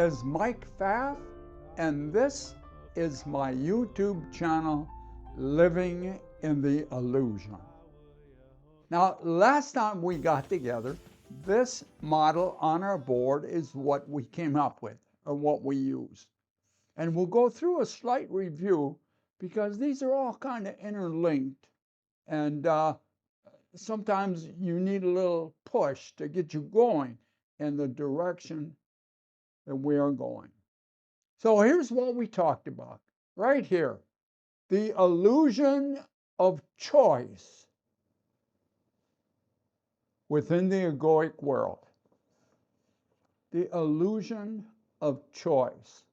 is Mike Pfaff, and this is my YouTube channel, Living in the Illusion. Now, last time we got together, this model on our board is what we came up with, or what we used. And we'll go through a slight review because these are all kind of interlinked. And sometimes you need a little push to get you going in the direction that we are going. So here's what we talked about right here. The illusion of choice within the egoic world. The illusion of choice.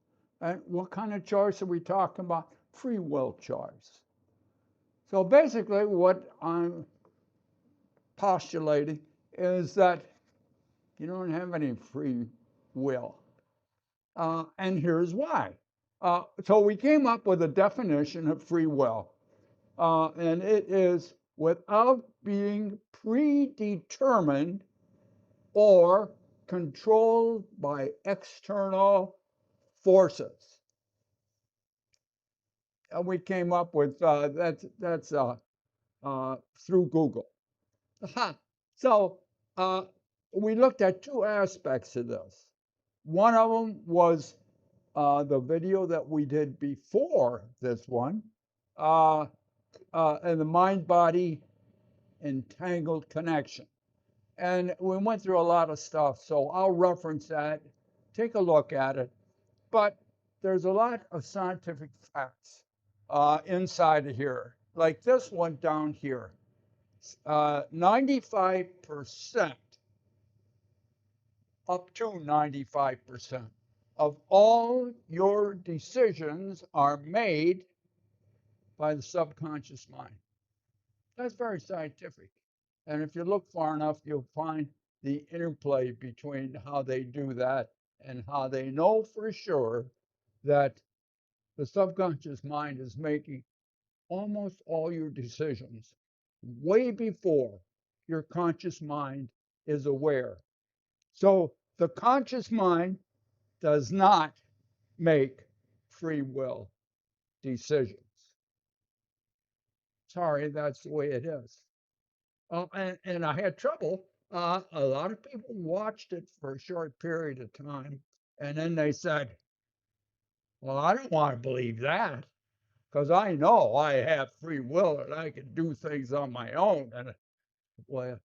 And what kind of choice are we talking about? Free will choice. So basically what I'm postulating is that you don't have any free will. And here's why. So we came up with a definition of free will. And it is without being predetermined or controlled by external forces. And we came up with that's through Google. So we looked at two aspects of this. One of them was the video that we did before this one, and the mind-body entangled connection. And we went through a lot of stuff, so I'll reference that, take a look at it. But there's a lot of scientific facts inside of here, like this one down here. 95%, up to 95% of all your decisions are made by the subconscious mind. That's very scientific. And if you look far enough, you'll find the interplay between how they do that and how they know for sure that the subconscious mind is making almost all your decisions way before your conscious mind is aware. So the conscious mind does not make free will decisions. Sorry, that's the way it is. And I had trouble. A lot of people watched it for a short period of time, and then they said, well, I don't want to believe that because I know I have free will and I can do things on my own. And well,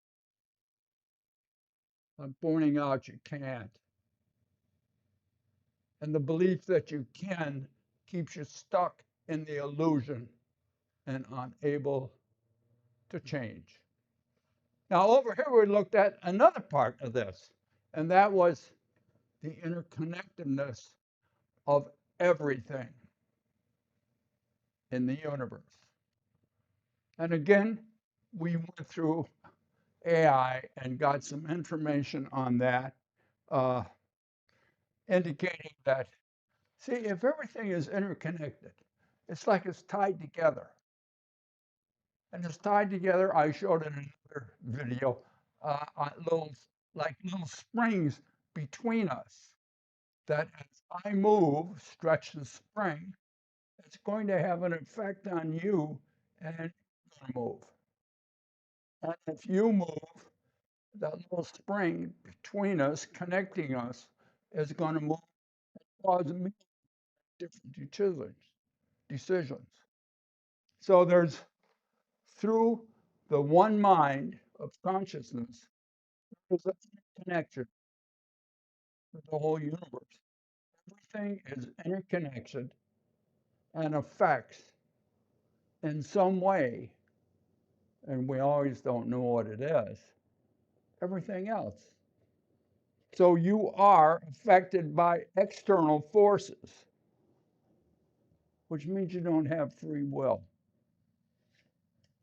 I'm pointing out you can't. And the belief that you can keeps you stuck in the illusion and unable to change. Now, over here, we looked at another part of this, and that was the interconnectedness of everything in the universe. And again, we went through AI and got some information on that, indicating that, see, if everything is interconnected, it's like it's tied together. And it's tied together, I showed in another video, little springs between us that as I move, stretch the spring, it's going to have an effect on you and you're going to move. And if you move, that little spring between us, connecting us, is going to move and cause me different decisions. So there's, through the one mind of consciousness, there's a connection with the whole universe. Everything is interconnected and affects in some way, and we always don't know what it is, everything else. So you are affected by external forces, which means you don't have free will.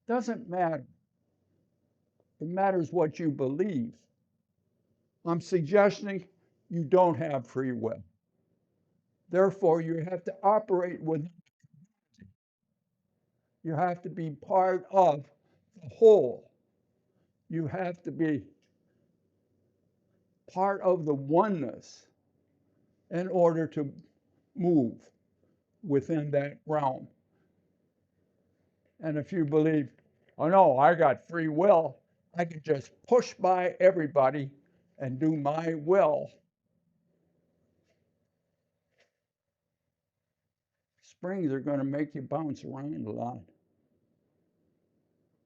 Doesn't matter. It matters what you believe. I'm suggesting you don't have free will. Therefore, you have to operate within the community. You have to be part of the whole. You have to be part of the oneness in order to move within that realm. And if you believe, oh no, I got free will, I can just push by everybody and do my will, springs are going to make you bounce around a lot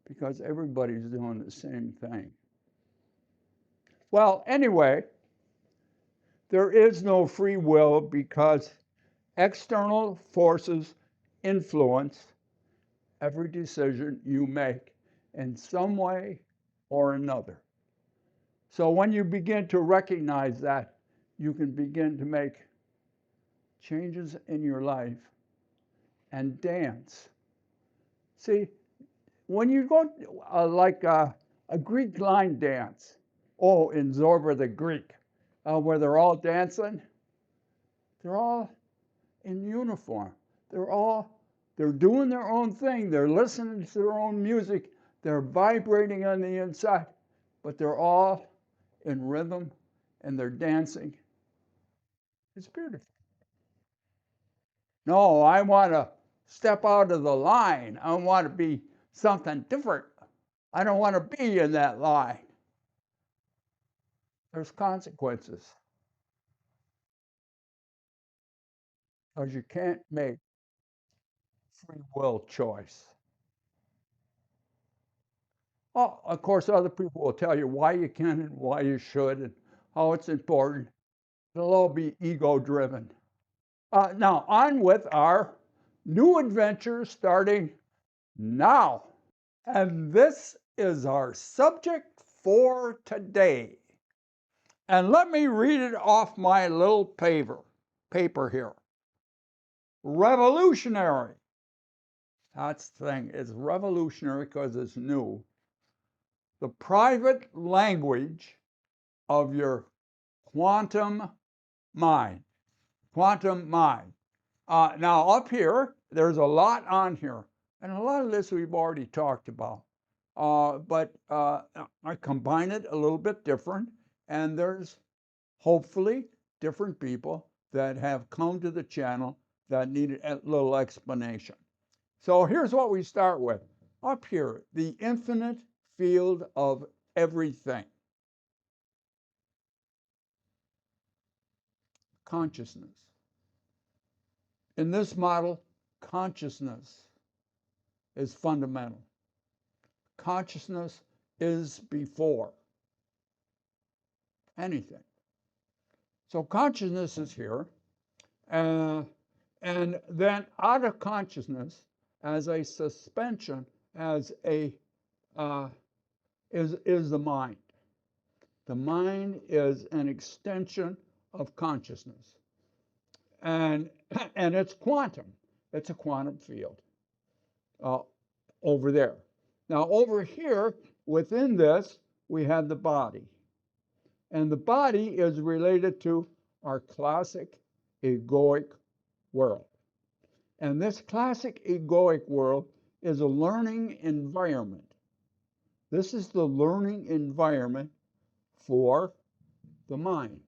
because everybody's doing the same thing. Well, anyway, there is no free will because external forces influence every decision you make in some way or another. So when you begin to recognize that, you can begin to make changes in your life and dance. See, when you go like a Greek line dance, oh, in Zorba the Greek, where they're all dancing, they're all in uniform. They're doing their own thing. They're listening to their own music. They're vibrating on the inside, but they're all in rhythm and they're dancing. It's beautiful. No, I want to step out of the line. I want to be something different. I don't want to be in that line. There's consequences because you can't make free will choice. Oh, of course, other people will tell you why you can and why you should and how it's important. It'll all be ego driven. Now, on with our new adventure starting now. And this is our subject for today. And let me read it off my little paper here. Revolutionary. That's the thing. It's revolutionary because it's new. The private language of your quantum mind. Quantum mind. Now, up here, there's a lot on here. And a lot of this we've already talked about. But I combine it a little bit different. And there's hopefully different people that have come to the channel that need a little explanation. So here's what we start with. Up here, the infinite field of everything. Consciousness. In this model, consciousness is fundamental. Consciousness is before anything. So consciousness is here, and then out of consciousness, as a suspension, as a is the mind. The mind is an extension of consciousness, and it's quantum. It's a quantum field over there. Now over here, within this, we have the body. And the body is related to our classic egoic world. And this classic egoic world is a learning environment. This is the learning environment for the mind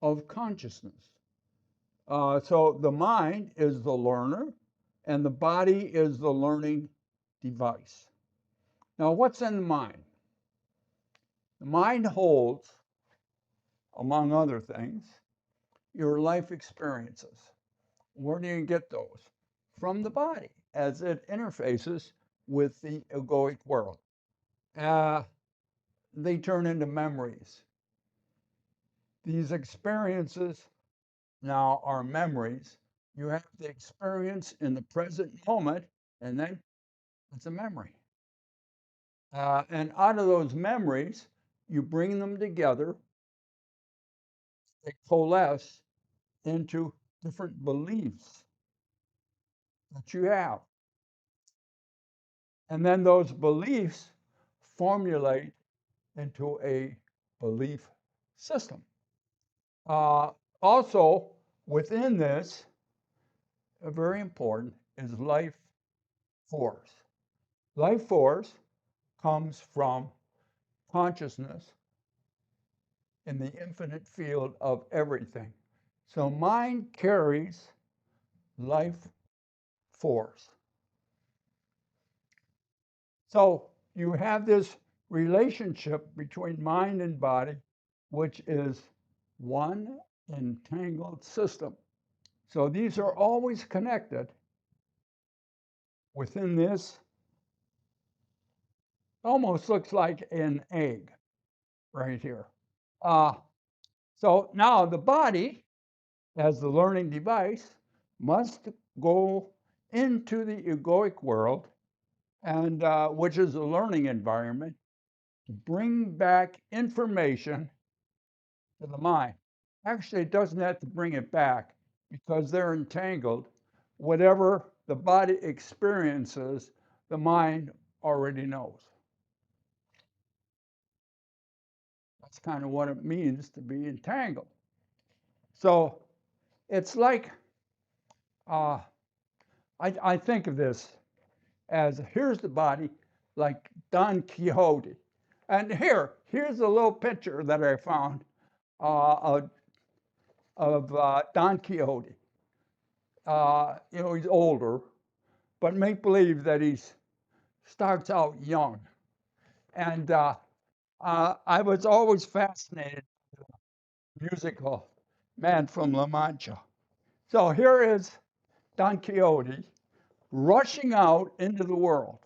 of consciousness. So the mind is the learner, and the body is the learning device. Now, what's in the mind? The mind holds, among other things, your life experiences. Where do you get those? From the body, as it interfaces with the egoic world. They turn into memories. These experiences now are memories. You have the experience in the present moment, and then it's a memory. And out of those memories, you bring them together, they coalesce into different beliefs that you have. And then those beliefs formulate into a belief system. Also, within this, very important, is life force. Life force comes from consciousness in the infinite field of everything. So mind carries life force. So you have this relationship between mind and body, which is one entangled system. So these are always connected within this, almost looks like an egg right here. Uh, so now the body, as the learning device, must go into the egoic world, and which is a learning environment, to bring back information to the mind. Actually, it doesn't have to bring it back because they're entangled. Whatever the body experiences, the mind already knows. That's kind of what it means to be entangled. So it's like, uh, I think of this as here's the body like Don Quixote. And here's a little picture that I found of Don Quixote. He's older, but make believe that he starts out young. And I was always fascinated with the musical Man from La Mancha. So here is Don Quixote rushing out into the world.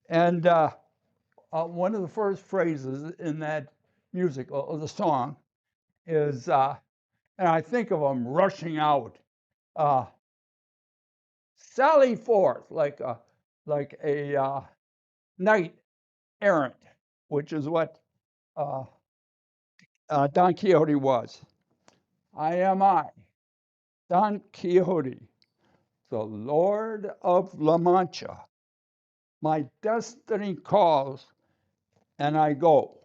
And one of the first phrases in that musical, the song, is, and I think of him rushing out, uh, sally forth like a knight errant, which is what uh, Don Quixote was. I am I, Don Quixote, the Lord of La Mancha. My destiny calls, and I go.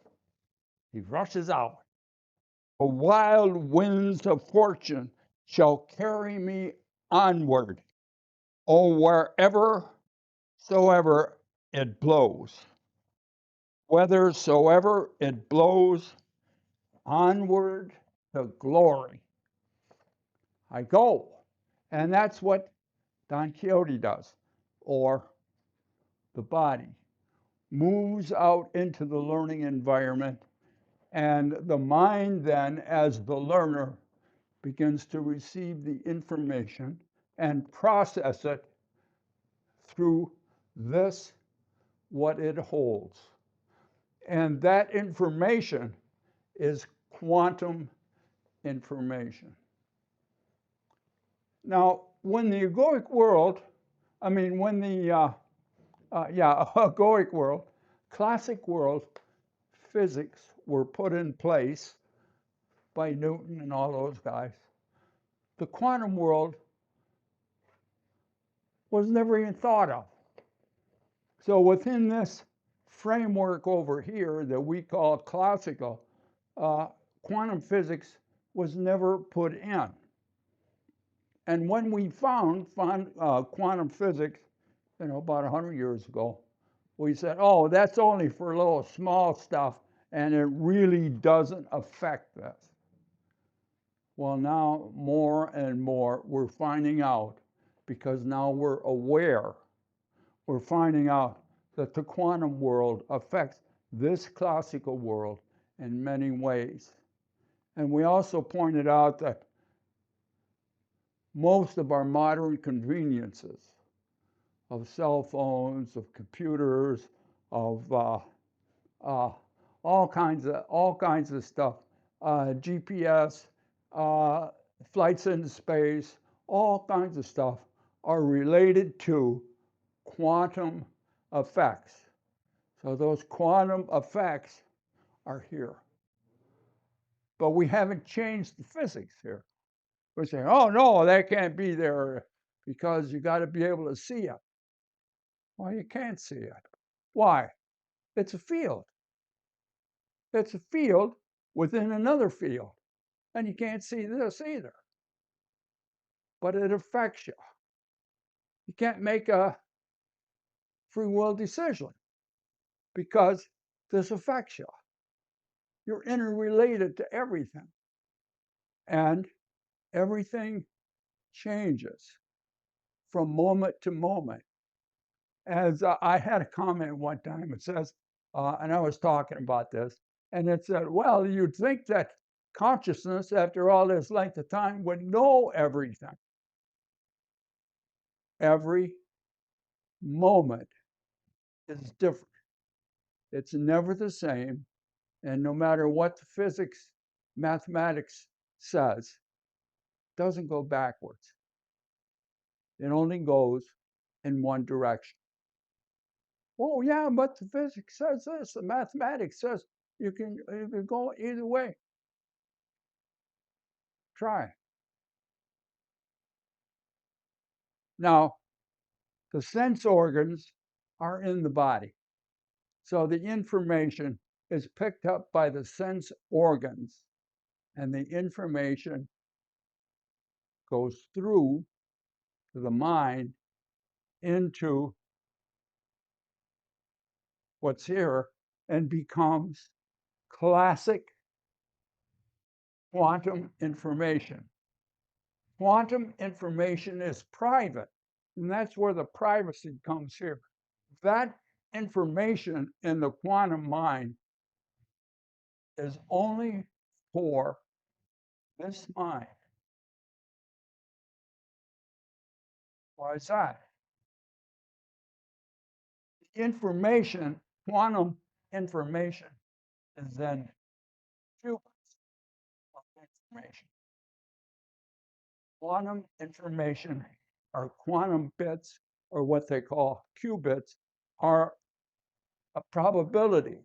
He rushes out. The wild winds of fortune shall carry me onward, oh, wherever soever it blows. Whithersoever it blows, onward to glory I go. And that's what Don Quixote does, or the body moves out into the learning environment, and the mind then, as the learner, begins to receive the information and process it through this, what it holds. And that information is quantum information. Now, when the egoic world, when the, egoic world, classic world physics were put in place by Newton and all those guys, the quantum world was never even thought of. So within this framework over here that we call classical, quantum physics was never put in. And when we found quantum physics, about 100 years ago, we said, oh, that's only for little small stuff, and it really doesn't affect this. Well, now more and more we're finding out, because now we're aware, we're finding out that the quantum world affects this classical world in many ways. And we also pointed out that most of our modern conveniences of cell phones, of computers, of all kinds of stuff, GPS, flights into space, all kinds of stuff are related to quantum effects. So those quantum effects are here. But we haven't changed the physics here. We're saying, oh no, that can't be there because you got to be able to see it. Well, you can't see it. Why? It's a field. It's a field within another field. And you can't see this either. But it affects you. You can't make a free will decision because this affects you. You're interrelated to everything. And everything changes from moment to moment. As I had a comment one time, it says, and I was talking about this, and it said, well, you'd think that consciousness, after all this length of time, would know everything. Every moment is different. It's never the same. And no matter what the physics, mathematics says, it doesn't go backwards. It only goes in one direction. Oh, yeah, but the physics says this, the mathematics says you can go either way. Try. Now, the sense organs are in the body. So the information is picked up by the sense organs, and the information goes through the mind into what's here and becomes classic quantum information. Quantum information is private, and that's where the privacy comes here. That information in the quantum mind is only for this mind. Why is that? Information, quantum information, is then qubits of information. Quantum information, or quantum bits, or what they call qubits, are probabilities.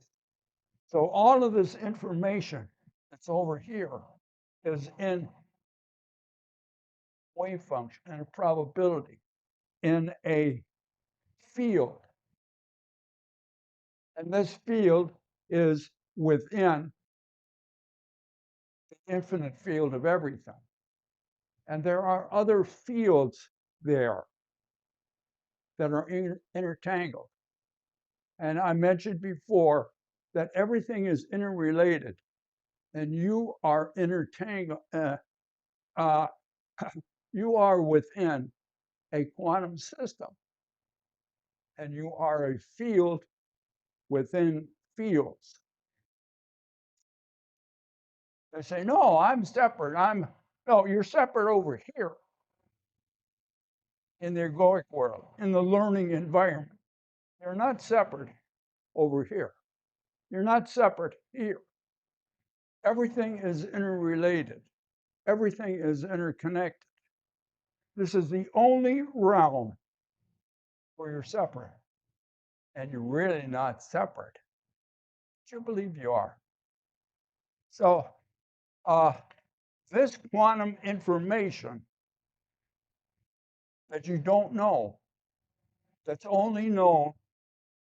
So all of this information that's over here is in wave function and a probability in a field. And this field is within the infinite field of everything. And there are other fields there that are intertangled. And I mentioned before that everything is interrelated, and you are intertangled. You are within a quantum system, and you are a field within fields. They say, no, I'm separate. No, you're separate over here in the egoic world, in the learning environment. You're not separate over here. You're not separate here. Everything is interrelated. Everything is interconnected. This is the only realm where you're separate. And you're really not separate. But you believe you are. So this quantum information that you don't know, that's only known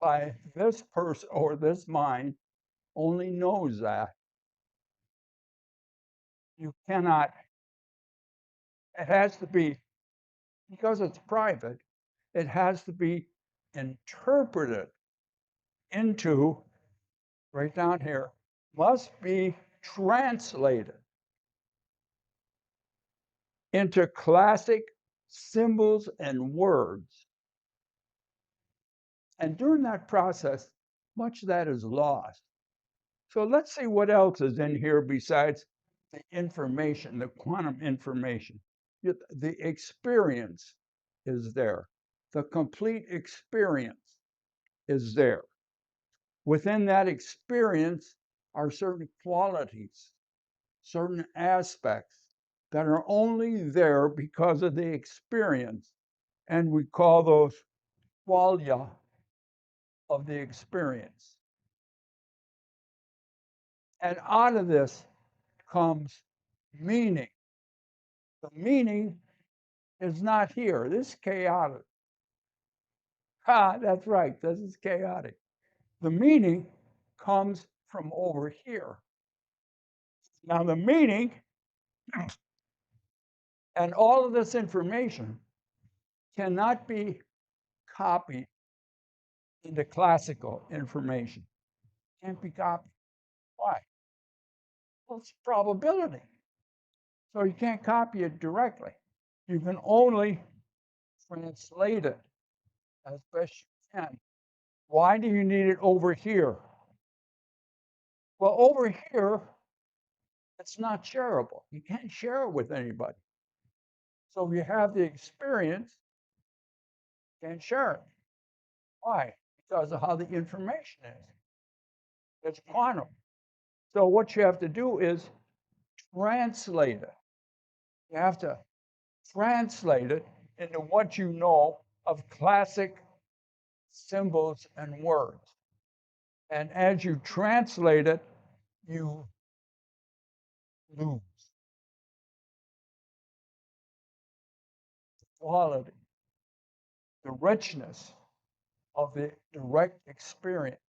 by this person or this mind, only knows that. You cannot, it has to be, because it's private, it has to be interpreted into, right down here, must be translated into classic symbols and words. And during that process, much of that is lost. So let's see what else is in here besides the information, the quantum information. The experience is there. The complete experience is there. Within that experience are certain qualities, certain aspects that are only there because of the experience. And we call those qualia of the experience. And out of this comes meaning. The meaning is not here. This is chaotic. That's right. This is chaotic. The meaning comes from over here. Now, the meaning and all of this information cannot be copied into classical information. Can't be copied. Why? Well, it's probability. So you can't copy it directly. You can only translate it as best you can. Why do you need it over here? Well, over here, it's not shareable. You can't share it with anybody. So if you have the experience, you can't share it. Why? Because of how the information is. It's quantum. So what you have to do is translate it. You have to translate it into what you know of classic symbols and words. And as you translate it, you lose the quality, the richness of the direct experience.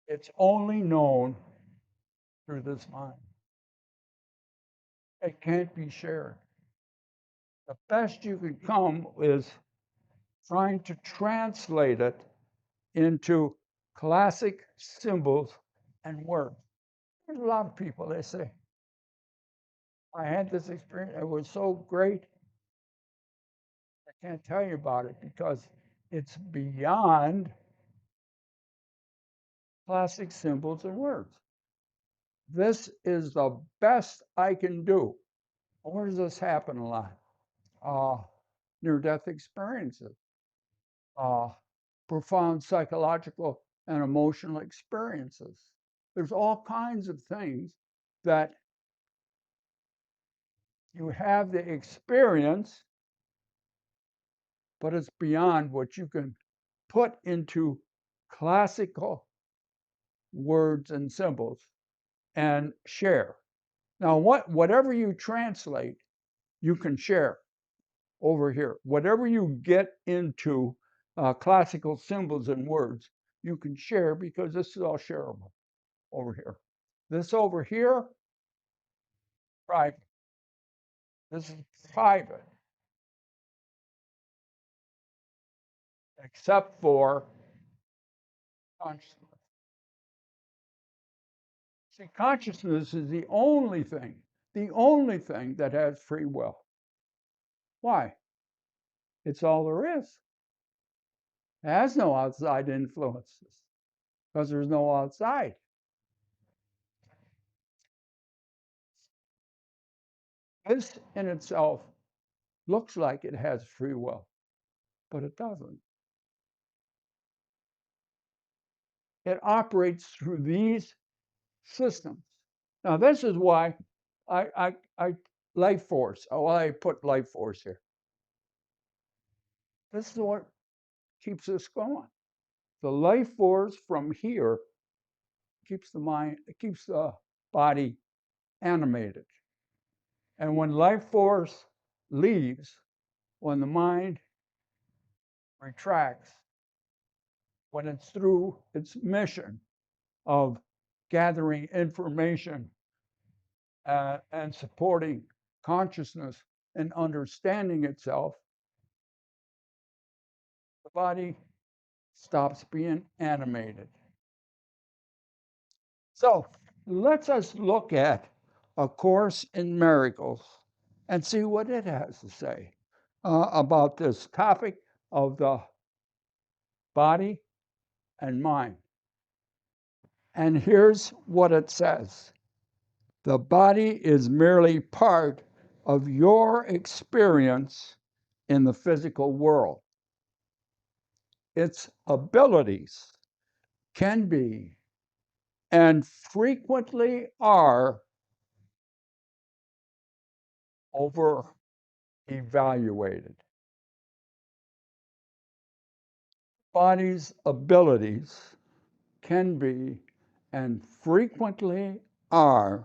It's only known through this mind. It can't be shared. The best you can come is trying to translate it into classic symbols and words. There's a lot of people, they say, I had this experience, it was so great. I can't tell you about it because it's beyond classic symbols and words. This is the best I can do. Where does this happen a lot? Near-death experiences, profound psychological and emotional experiences. There's all kinds of things that you have the experience, but it's beyond what you can put into classical words and symbols and share. Now, whatever you translate, you can share over here. Whatever you get into classical symbols and words, you can share because this is all shareable over here. This over here, private. This is private, except for consciousness. See, consciousness is the only thing that has free will. Why? It's all there is. It has no outside influences because there's no outside. This in itself looks like it has free will, but it doesn't. It operates through these systems. Now, this is why I life force. Oh, I put life force here. This is what keeps us going. The life force from here keeps the body animated. And when life force leaves, when the mind retracts, when it's through its mission of gathering information and supporting consciousness and understanding itself, the body stops being animated. So let us look at A Course in Miracles and see what it has to say about this topic of the body and mind. And here's what it says. The body is merely part of your experience in the physical world. Its abilities can be and frequently are over-evaluated. Body's abilities can be and frequently are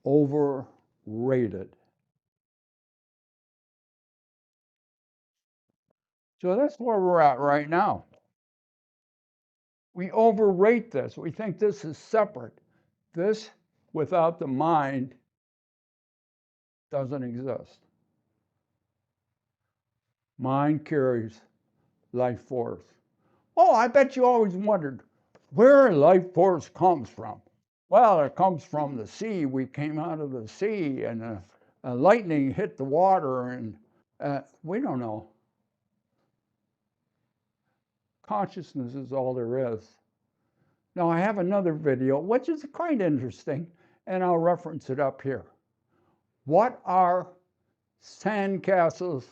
overrated. So that's where we're at right now. We overrate this. We think this is separate. This, without the mind, doesn't exist. Mind carries life force. Oh, I bet you always wondered where life force comes from. Well, it comes from the sea. We came out of the sea, and lightning hit the water, and we don't know. Consciousness is all there is. Now, I have another video, which is quite interesting, and I'll reference it up here. What are sandcastles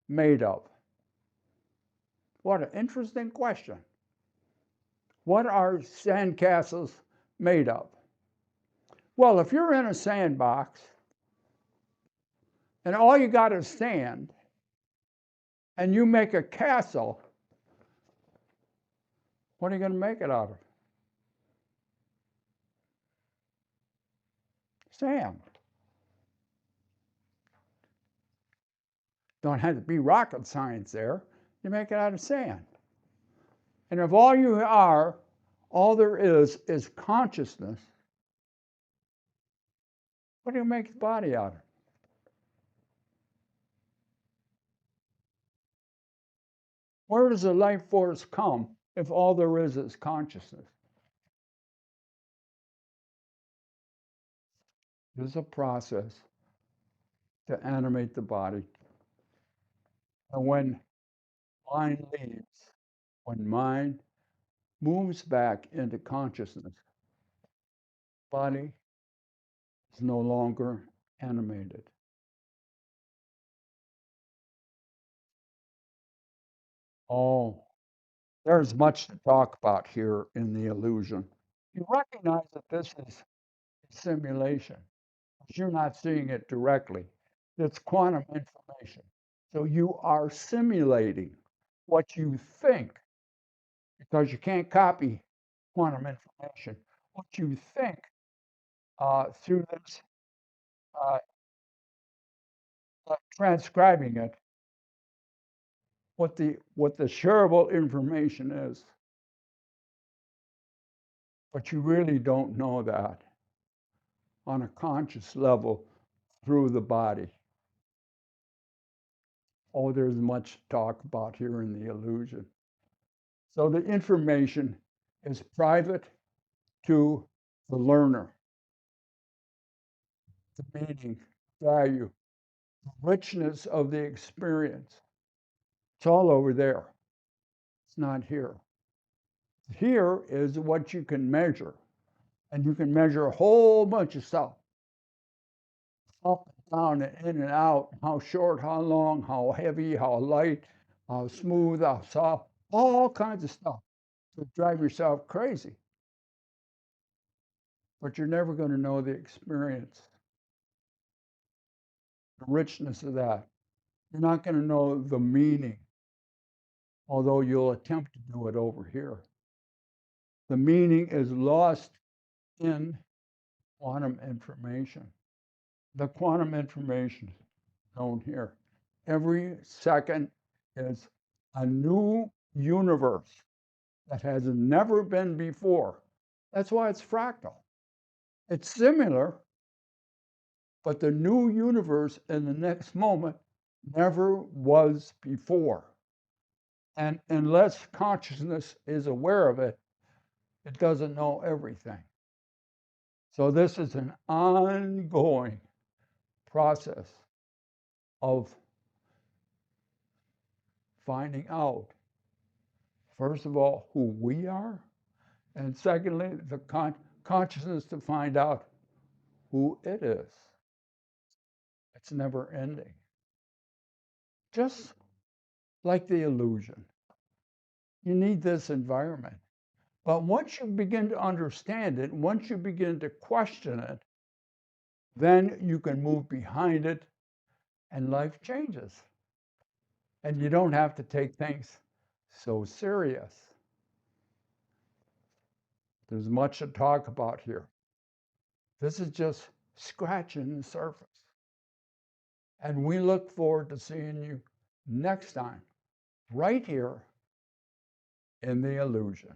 made of? What an interesting question. What are sandcastles made of? Well, if you're in a sandbox and all you got is sand and you make a castle, what are you going to make it out of? Sand. Don't have to be rocket science there. You make it out of sand. And if all you are, all there is consciousness, what do you make the body out of? Where does the life force come if all there is consciousness? There's a process to animate the body. And when mind leaves, when mind moves back into consciousness, body is no longer animated. Oh, there's much to talk about here in the illusion. You recognize that this is a simulation, but you're not seeing it directly. It's quantum information. So you are simulating what you think, because you can't copy quantum information. What you think through this uh, transcribing it, what the shareable information is. But you really don't know that on a conscious level through the body. Oh, there's much to talk about here in the illusion. So the information is private to the learner. The meaning, value, the richness of the experience. It's all over there. It's not here. Here is what you can measure. And you can measure a whole bunch of stuff. Up and down and in and out, how short, how long, how heavy, how light, how smooth, how soft, all kinds of stuff to drive yourself crazy. But you're never going to know the experience, the richness of that. You're not going to know the meaning, although you'll attempt to do it over here. The meaning is lost in quantum information. The quantum information known here. Every second is a new universe that has never been before. That's why it's fractal. It's similar, but the new universe in the next moment never was before. And unless consciousness is aware of it, it doesn't know everything. So this is an ongoing process of finding out, first of all, who we are, and secondly, the consciousness to find out who it is. It's never ending. Just like the illusion. You need this environment. But once you begin to understand it, once you begin to question it, then you can move behind it and life changes. And you don't have to take things so serious. There's much to talk about here. This is just scratching the surface. And we look forward to seeing you next time, right here in the illusion.